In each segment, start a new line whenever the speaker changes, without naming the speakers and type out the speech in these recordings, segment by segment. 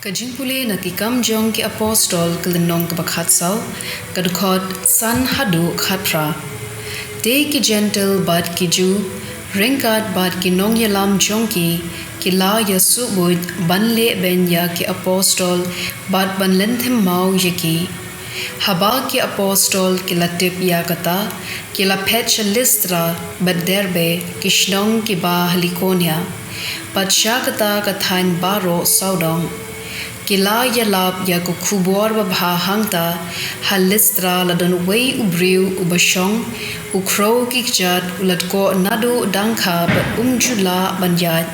Ka jingpule na ki kam jong ki apostol kelenong ke bakhat sau kadukot san hadu khatra te ki gentle bad ki ju ringkat bad ki nong yalam jong ki la yasu buit ban le ben ya ki apostol bad ban lenthem mau yaki haba ki apostol ki latip ya kata ki la pech listra bad derbe kishnong ki ba halikonia pat shakata kathain baro saudong Kila yalap ya ko kubor ba hangta halistra ladan wei ubriu ubashong ukro kikjat ulat ko nadu dangkha ba umjula banjat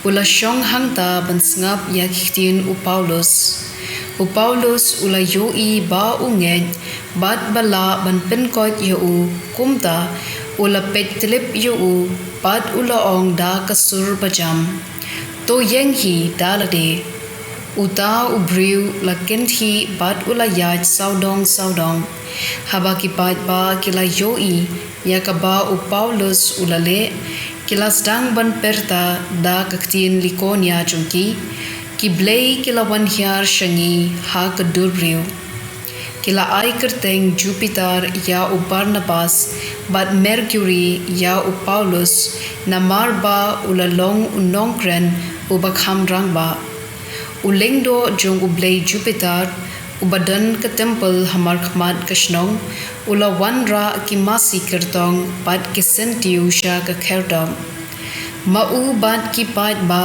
ula shong hangta ban sngap ya ktien u Paulus ula yoi ba ungen bat bala ban penkot yo u kumta ula petlip yo u bat ula ong da kasur bajam to yeng hi dalade Uta ubriu la kenthi bat ula yaj saudong haba ki pat ba kila yoi ya ka ba u Paulus ula le kila stang ban perta da ktien likonia chungki ki Blei kila wan hiar sngi ha ka durbriu kila ai kerteng Jupiter ya u Barnabas bat Mercury ya u Paulus na marba ula long unongkren u bakham rangba Ulengdo jong Blei Jupiter ubadan ke temple hamar khmat kashnong ula wanra ki masi kertong pat ki sentiu sha ka kherdom mau bat ki pat ba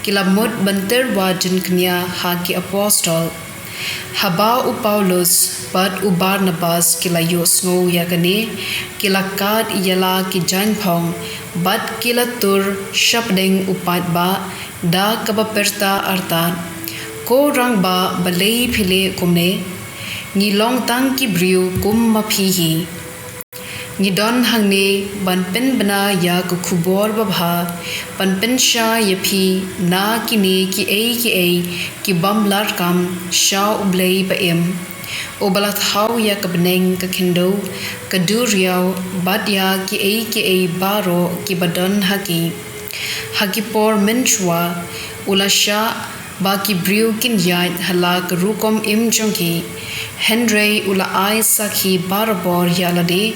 kilamot banter wa jinknya ha ki apostol haba u Paulus pat u Barnabas kila yosngo yakane kila kat yala ki janphong bat kila tur shapdeng upat ba da kabaperta artan ko rang ba balei phile kumne ni long tang ki briu kum ma phi hi ni don hangne ban pen bana ya ku khubor ba bha pan pen sha ye phi na ki ne ki ki bam lar kam sha Blei ba em o balat hau ya ka beneng ka khindo ka duriao badya ki baro ki badon haki por menchwa ulasha Baki briu kin yait halak rukom im jongki Henry ula ai sakhi barbor yalade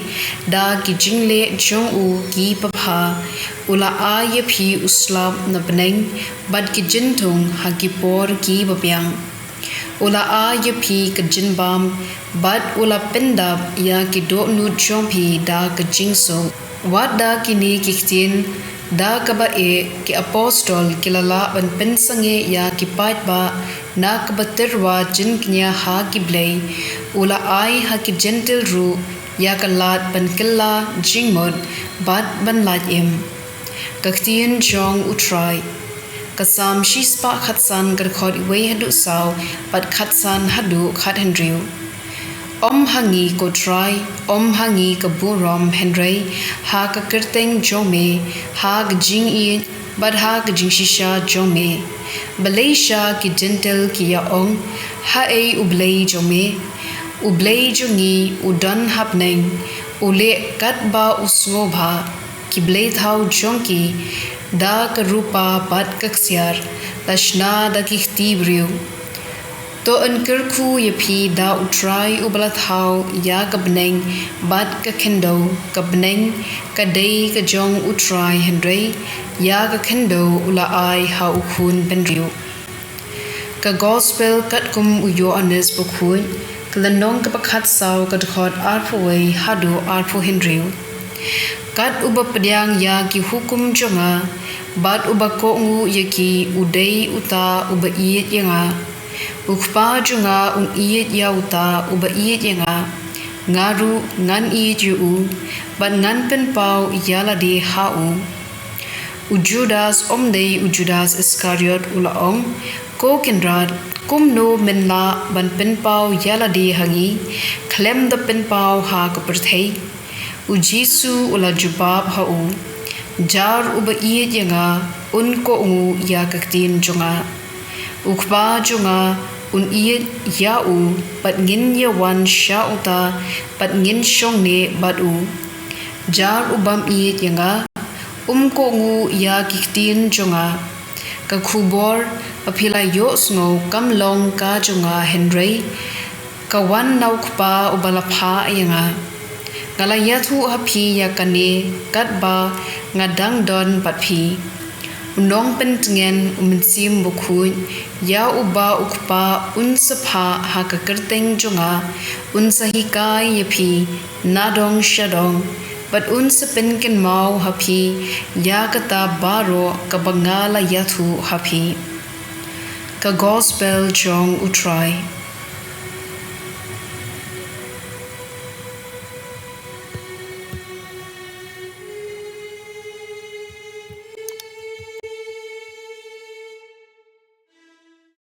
da ki jingle jong u ki papha ula ai phi uslam na beneng bad ki jintung haki por ki bapyang ula ai phi ka jinbam bad ula pendap ya ki do nu jongphi da ka jingso wat da ki ni ki ktien da kaba ki apostol kilala ban pensange ya ki pat ba na kabaterwa jinknya ha ki Blei ula ai ha ki gentle ru ya kalat ban killa jingmod bat ban lat im kaktien jong utrai kasam shispa khatsan gar khod wei hadu saw bat khatsan hadu khat hendriu Om hangi ko try, om hangi ka burom Henry, ha ka kerteng jome, ha ka jing i, bad ha ka jing shisha jome. Malaysia ki gentle ki ya ong, ha Blei jome, Blei jongi udan hapneng, ule kat ba usngo bha, ki Blei thau jongki, da ka rupa bad kaksyar, tashna da ki khtibriu. To enkerku ye phi da utrai ubalat hau ya kabneng bat ka kendo kabneng ka dei ka jong utrai Henry ya ka kendo ula ai hau khun benriu ka gospel kat kum u Johannes bukhun klanong ka pakhat sau ka khot arphoi hadu arpho Henry kat uba pediang ya ki hukum jonga bat uba ko ngu ye ki udei uta uba iet yanga Ukpa junga iet yauta uba iet yanga ngaru ngan iet yu ban ngan pen pau yala de hau Judas omdei Judas Iscariot ula ong ko kenrad kumno menla ban pen pau yala de hangi klem da pen pau ha ko perthei Jesu ula jubab hau jar uba iet yanga ko ngu ya kaktin junga ukba junga iet yau pat ngin yawan sha uta pat ngin shong ne bat jar ubam iet yanga ko ngu ya kiktin jonga ka khubor apila yo sngo kam long ka junga henry ka wan nau khpa ubalapha ayanga ngala yathu hapi yakane katba ngadang don patphi unong pentngen umsim bukhu ya uba ukpa unsapha hakakerteng junga unsahika yapi nadong shadong but unsapen ken mau hapi ya kata baro kabangala yathu hapi ka gospel jong utrai